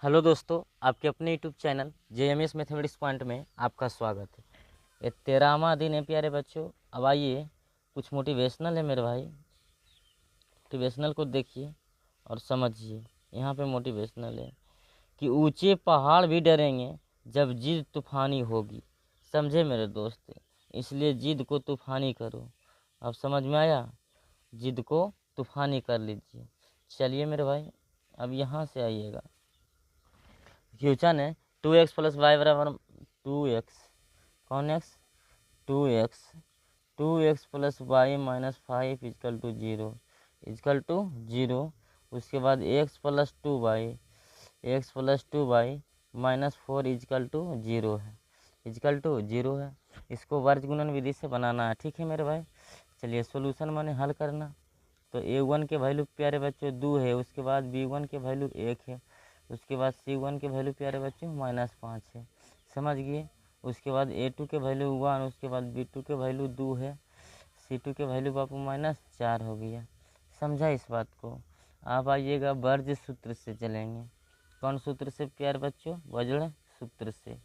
Hello दोस्तों, आपके अपने YouTube channel JMS mathematics point में आपका स्वागत है। ये 13वां दिन है प्यारे बच्चों। अब आइए, कुछ मोटिवेशनल है मेरे भाई। मोटिवेशनल को देखिए और समझिए। यहाँ पे मोटिवेशनल है कि ऊंचे पहाड़ भी डरेंगे जब जिद तूफानी होगी। समझे मेरे दोस्त? इसलिए जिद को तूफानी करो। अब समझ में आया? जिद को तूफानी कर लीजिए। चलिए मेरे भाई, अब यहाँ से आइएगा। क्वेश्चन है 2x प्लस वाई बराबर 2x। कौन x? 2x। 2x plus y minus 5 equal to 0। Equal to 0। उसके बाद x plus 2y। x plus 2y minus 4 equal to 0 है। इजकल टू 0 है। इसको वर्ग गुणन विधि से बनाना है, ठीक है मेरे भाई। चलिए सोल्यूशन माने हल करना। तो a1 के वैल्यू प्यारे बच्चों 2 है। उसके बाद b1 के वैल्यू 1 है। उसके बाद c1 के वैल्यू प्यारे बच्चों -5 है। समझ गए? उसके बाद a2 के वैल्यू 1। उसके बाद b2 के वैल्यू 2 है। c2 के वैल्यू बापू -4 हो गया। समझा इस बात को? आप आइएगा वर्ज सूत्र से चलेंगे। कौन सूत्र से प्यारे बच्चों? वज्र सूत्र से।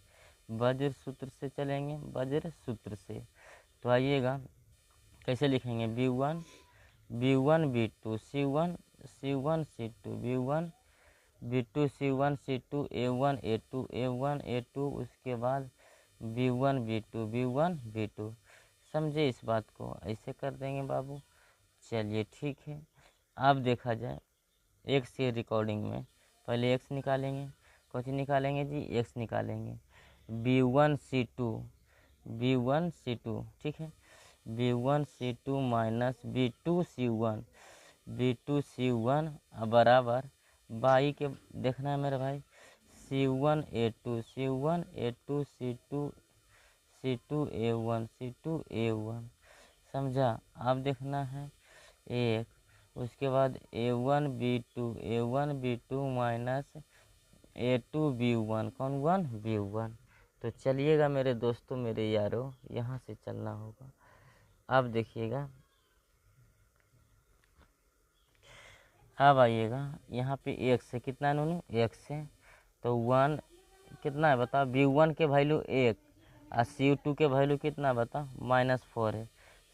वज्र सूत्र से चलेंगे, वज्र सूत्र से। तो आइएगा कैसे लिखेंगे? b1 b2 c1 c2 b1 b2 c1 c2 a1 a2 उसके बाद b1 b2 समझे इस बात को? ऐसे कर देंगे बाबू। चलिए ठीक है। अब देखा जाए एक्स के रिकॉर्डिंग में, पहले एक्स निकालेंगे। कौन निकालेंगे जी? एक्स निकालेंगे। b1 c2 ठीक है। b1 c2 minus b2 c1 बराबर बाई के देखना है मेरे भाई। c1 a2 c2 a1 समझा? अब देखना है एक। उसके बाद a1 b2 minus a2 b1। कौन? 1 b1। तो चलिएगा मेरे दोस्तों, मेरे यारों, यहाँ से चलना होगा। अब देखिएगा, अब आइएगा यहाँ पे एक्स है। कितना नूनू? एक्स है। तो 1 कितना है बता? b1 के वैल्यू 1 और c2 के वैल्यू कितना बता? -4 है।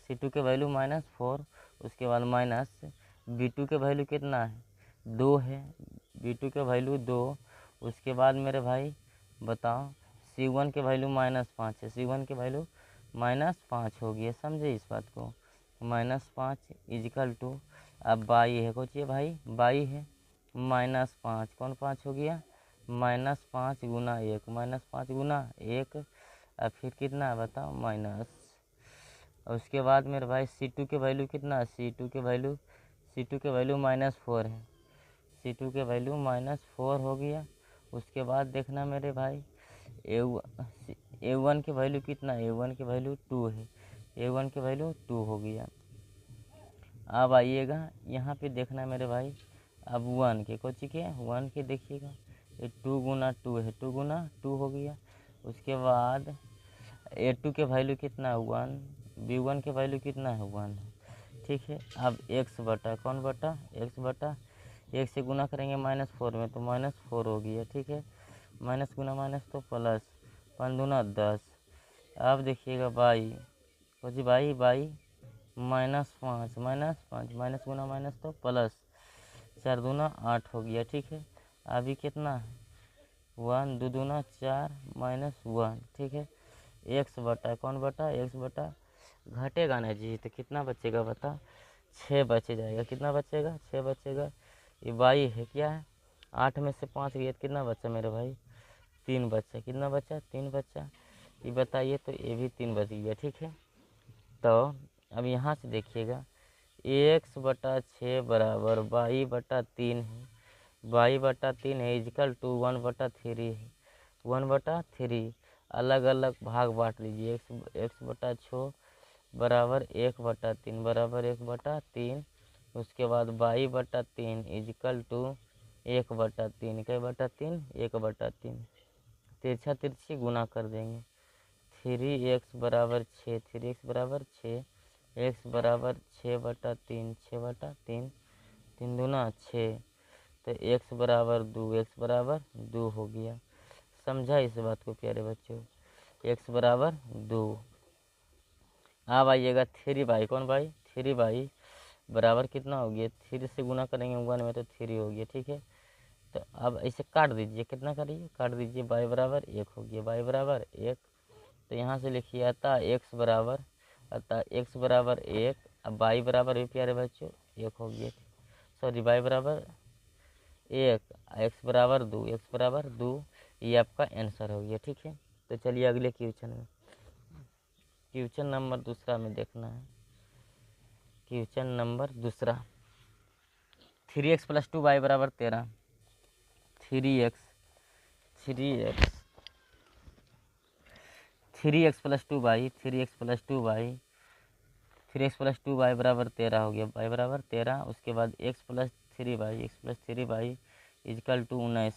c2 के वैल्यू -4। उसके बाद माइनस b2 के वैल्यू कितना है? 2 है। b2 के वैल्यू 2। उसके बाद मेरे भाई बताओ c1 के वैल्यू -5 है। c1 के वैल्यू -5 हो गया। समझे इस बात को? -5 इजकल टू, अब बाई है। कुछ ये भाई बाई है -5। कौन 5 हो गया? -5 गुना 1 -5 गुना 1 और फिर कितना है बताओ? माइनस। और उसके बाद मेरे भाई c2 के वैल्यू कितना है? c2 के वैल्यू -4 है। c2 के वैल्यू -4 हो गया। उसके बाद देखना मेरे भाई a1 के वैल्यू कितना है? a1 के वैल्यू 2 है। a1 के वैल्यू 2 हो गया। अब आइएगा यहाँ पे देखना मेरे भाई, अब 1 के कोची के 1 के देखिएगा। ये 2 गुना 2 है। 2 गुना 2 हो गया। उसके बाद a2 के वैल्यू कितना है? 1। b1 के वैल्यू कितना है? 1 है। ठीक है। अब x बटा कौन बटा? x बटा 1 से गुना करेंगे -4 में, तो -4 हो गया। ठीक है। माइनस गुना माइनस तो प्लस, 5 दूना 10। अब देखिएगा by, Kochi by -5 minus Guna minus तो प्लस, 4 दूना 8 हो गया। ठीक है। अभी कितना है? 1 2 दूना 4 -1। ठीक है। एक्स बटा कौन बटा? एक्स बटा घटेगा ना जी, तो कितना बचेगा बता? 6 बचे जाएगा। कितना बचेगा? 6 बचेगा। ये बाई है, क्या है? 8 में से 5 गया, कितना बचा मेरे भाई? 3 बचा। कितना बचा? 3 बचा। ये बताइए, तो ये भी 3 बच गया। ठीक है। तो अब यहाँ से देखिएगा, एक्स बटा 6 बराबर बाई बटा 3 है। बाई बटा 3 है इजकल टू 1/3 है। 1/3 अलग अलग भाग बांट लीजिए। एक्स बटा 6 बराबर 1/3 बराबर 1/3। उसके बाद बाई बटा 3 इजकल टू 1/3। क्या बटा 3? 1/3। तिरछा तिरछी गुना कर देंगे। 3x बराबर 6, 3x बराबर 6, x बराबर 6/3, 6/3, 3 दूना 6। तो एक्स बराबर 2, एक्स बराबर 2 हो गया। समझा इस बात को प्यारे बच्चों, एक्स बराबर 2। अब आइएगा 3 कौन भाई, 3 बराबर कितना हो गया, 3 से गुना करेंगे 1 में तो 3 हो गया, ठीक है। तो अब इसे काट दीजिए, कितना करिए, काट दीजिए, y बराबर 1 हो गया, y बराबर 1। तो यहाँ से लिखिए अतः x बराबर 1, अब y बराबर भी प्यारे बच्चों 1 हो गया, सॉरी y बराबर 1, x बराबर 2, x बराबर 2, ये आपका आंसर हो गया, ठीक है। तो चलिए अगले क्वेश्चन में, क्वेश्चन नंबर दूसरा में देखना है। क्वेश्चन नंबर दूसरा, 3x + 2y बराबर 13। 3x + 2y बराबर 13 हो गया, y बराबर 13। उसके बाद x + 3y इजकल टू 9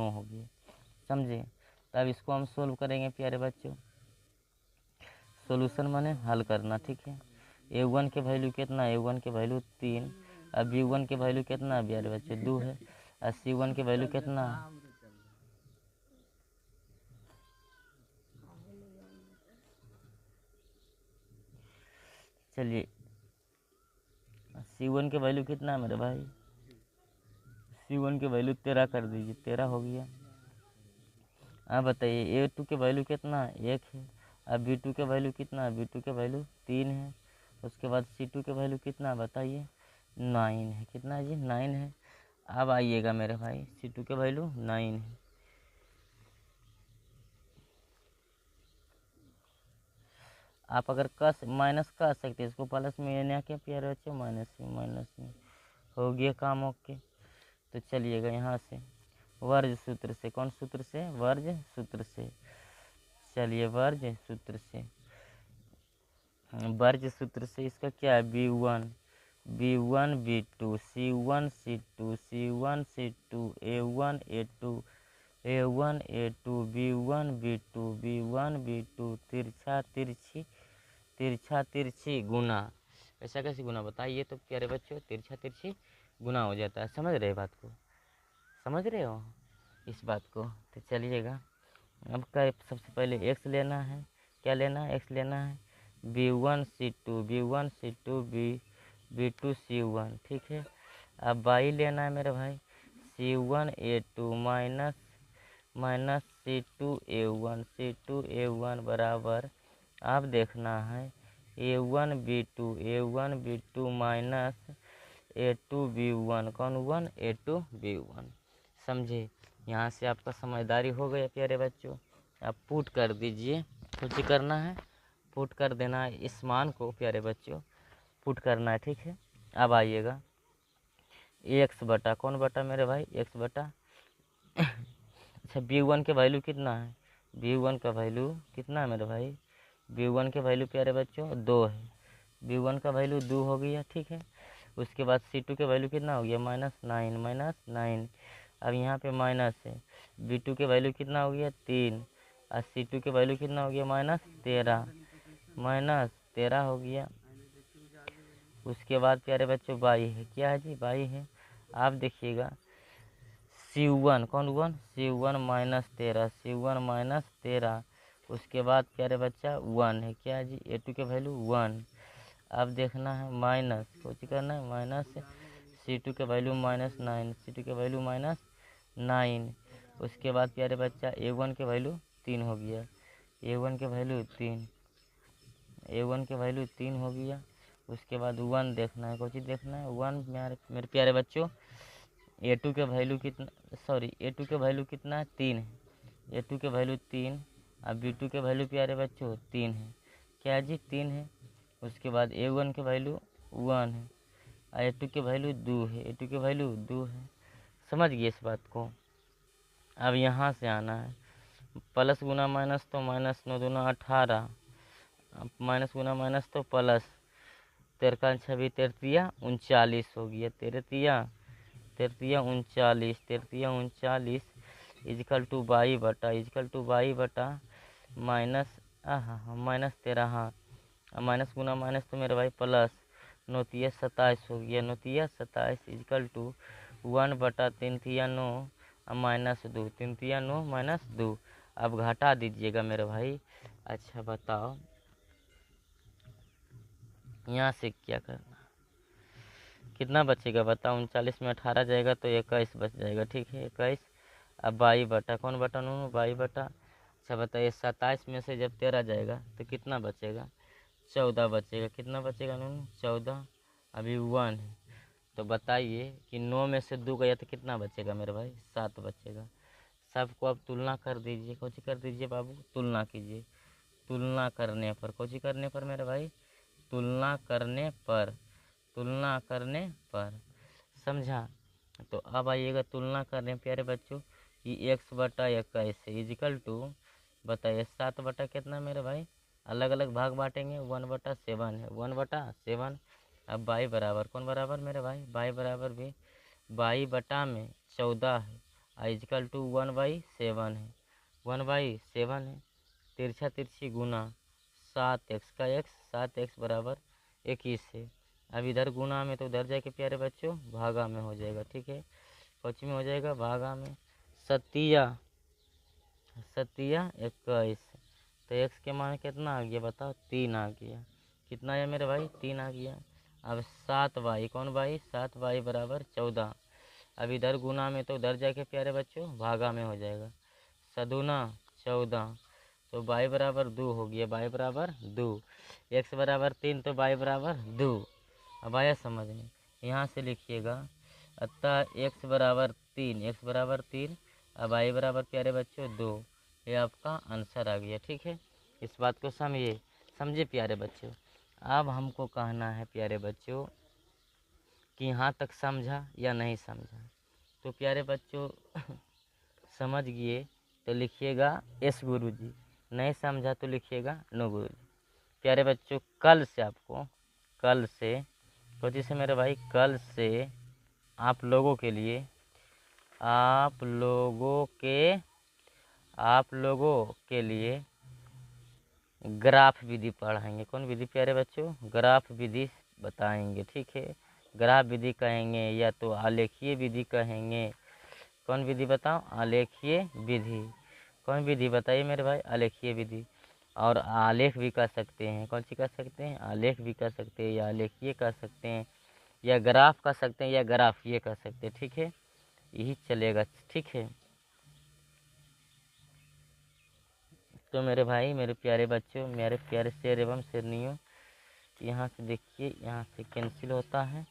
हो गया, समझे। तब इसको हम सोल्व करेंगे प्यारे बच्चों, सॉल्यूशन माने हल करना, ठीक है। a1 के वैल्यू कितना, a1 के वैल्यू 3, अब b1 के वैल्यू कितना प्यारे बच्चों 2 है, और c1 के वैल्यू कितना, चलिए c1 के वैल्यू कितना है मेरे भाई, c1 के वैल्यू 13 कर दीजिए, 13 हो गया। अब बताइए a2 के वैल्यू कितना, 1 है। अब b2 के वैल्यू कितना, b2 के वैल्यू 3 है। उसके बाद c2 के वैल्यू कितना बताइए, 9 है, कितना है जी, 9 है। अब आइएगा मेरे भाई, c2 के वैल्यू 9 है। आप अगर माइनस कर सकते हैं इसको, प्लस में ये नया क्या प्यारे बच्चों, माइनस में हो गया काम, ओके। तो चलिएगा यहाँ से वर्ज सूत्र से, कौन सूत्र से, वर्ज सूत्र से, चलिए वर्ज सूत्र से, वर्ज सूत्र से इसका क्या है, b1 b2 c1 c2 a1 a2 b1 b2 तिरछी गुना, ऐसा कैसे गुना बताइए तो प्यारे बच्चों, तिरछी गुना हो जाता है, समझ रहे बात को, समझ रहे हो इस बात को। तो चलिएगा अब क्या, सबसे पहले x लेना है, क्या लेना है, x लेना है, b1 c2 b2 c1, ठीक है। अब y लेना है मेरे भाई, c1 a2 minus c2 a1 बराबर, आप देखना है a1 b2 minus a2 b1, कौन 1, a2 b1, समझे। यहाँ से आपका समझदारी हो गया प्यारे बच्चों। आप पुट कर दीजिए, कुछ करना है पुट कर देना है, इस मान को प्यारे बच्चों पुट करना है, ठीक है। अब आइएगा x बटा, कौन बटा मेरे भाई, x बटा अच्छा b1 के वैल्यू कितना है, b1 का वैल्यू कितना है मेरे भाई, b1 के वैल्यू प्यारे बच्चों 2 है, b1 का वैल्यू 2 हो गया, ठीक है। उसके बाद c2 के वैल्यू कितना हो गया, -9। अब यहाँ पे माइनस है, b2 के वैल्यू कितना हो गया 3, और c2 के वैल्यू कितना हो गया -13 हो गया। उसके बाद प्यारे बच्चों y है, क्या है जी, y है। आप देखिएगा c1, कौन 1, c1 -13, उसके बाद प्यारे बच्चा 1 है, क्या है जी, a2 के वैल्यू 1। अब देखना है माइनस, कुछ करना है माइनस c2 के वैल्यू -9, c2 के वैल्यू -9। उसके बाद प्यारे बच्चा a1 के वैल्यू 3 हो गया, a1 के वैल्यू 3 हो गया। उसके बाद 1 देखना है, कुछ देखना है 1 मेरे प्यारे बच्चों, a2 के वैल्यू कितना, a2 के वैल्यू कितना है 3 है, a2 के वैल्यू 3, अब b2 के वैल्यू प्यारे बच्चों 3 है, क्या जी 3 है। उसके बाद a1 के वैल्यू 1 है, और a2 के वैल्यू 2 है, a2 के वैल्यू 2 है, समझ गए इस बात को। अब यहाँ से आना है, प्लस गुना माइनस तो माइनस 9 दूना 18, माइनस गुना माइनस तो प्लस, 13 छब्बीस 39 हो गया, 13 39 इजकल टू y बटा माइनस -13, हाँ, माइनस गुना माइनस तो मेरे भाई प्लस, 9 27 हो गया। 9 27 इजकल टू 1/3 9 माइनस 2, 3 9 माइनस 2। अब घटा दीजिएगा मेरे भाई। अच्छा बताओ यहाँ से क्या करना, कितना बचेगा बताओ। 39 में 18 जाएगा तो 21 बच जाएगा, ठीक है 21। अब 22 कौन बटा नूनू 22। अच्छा बताइए 27 में से जब 13 जाएगा तो कितना बचेगा, 14 बचेगा। कितना बचेगा नूनू 14। अभी 1 है तो बताइए कि 9 में से 2 गया तो कितना बचेगा मेरे भाई, 7 बचेगा। सबको अब तुलना कर दीजिए, कौन सी कर दीजिए बाबू, तुलना कीजिए। तुलना करने पर, कौन सी करने पर मेरे भाई, तुलना करने पर, तुलना करने पर, समझा। तो अब आइएगा तुलना करने प्यारे बच्चों कि 1/21 है इजिकल टू, बताइए 7 कितना मेरे भाई, अलग अलग भाग बांटेंगे 1/7 है, 1/7। अब बाई बराबर कौन बराबर मेरे भाई, बाई बराबर भी 22/14 है इजिकल टू 1/7 है, 1/7 है। तिरछा तिरछी गुना 7x का x, 7x बराबर 21 है। अब इधर गुना में तो उधर जाके प्यारे बच्चों भागा में हो जाएगा, ठीक है कोच में हो जाएगा भागा में। सतिया 21 तो x के मान कितना आ गया बताओ, 3 आ गया। कितना है मेरे भाई, 3 आ गया। अब 7y कौन भाई, 7y बराबर 14। अब इधर गुना में तो उधर जाके प्यारे बच्चों भागा में हो जाएगा, सदुना 14 तो y बराबर 2 हो गया, y बराबर 2। x बराबर 3 तो y बराबर 2। अब आया समझ में, यहाँ से लिखिएगा अतः x बराबर 3, x बराबर 3। अब y बराबर प्यारे बच्चों 2। ये आपका आंसर आ गया, ठीक है। इस बात को समझिए, समझे प्यारे बच्चों। अब हमको कहना है प्यारे बच्चों कि यहाँ तक समझा या नहीं समझा। तो प्यारे बच्चों समझ गए तो लिखिएगा एस गुरुजी, नहीं समझा तो लिखिएगा नो गुरुजी। प्यारे बच्चों कल से आपको, कल से तो से मेरे भाई कल से आप लोगों के लिए, आप लोगों के लिए ग्राफ विधि पढ़ाएंगे। कौन विधि प्यारे बच्चों, ग्राफ विधि बताएंगे, ठीक है। ग्राफ विधि कहेंगे या तो आलेखीय विधि कहेंगे। कौन विधि बताओ, आलेखीय विधि। कौन विधि बताइए मेरे भाई, आलेखीय विधि। और आलेख भी कर सकते हैं, कौन सी कर सकते हैं, आलेख भी कर सकते हैं या आलेखीय कर सकते हैं या ग्राफ कर सकते हैं या ग्राफीय कर सकते हैं, ठीक है यही चलेगा, ठीक है। तो मेरे भाई, मेरे प्यारे बच्चों, मेरे प्यारे शेर एवं शेरनियों, यहाँ से देखिए यहाँ से कैंसिल होता है।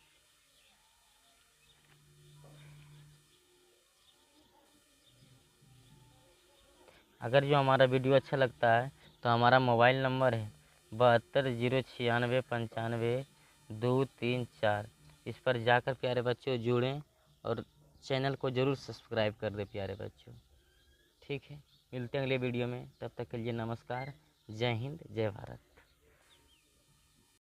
अगर जो हमारा वीडियो अच्छा लगता है तो हमारा मोबाइल नंबर है 7209695234। इस पर जाकर प्यारे बच्चों जुड़ें और चैनल को ज़रूर सब्सक्राइब कर दें प्यारे बच्चों, ठीक है। मिलते हैं अगले वीडियो में, तब तक के लिए नमस्कार, जय हिंद जय भारत।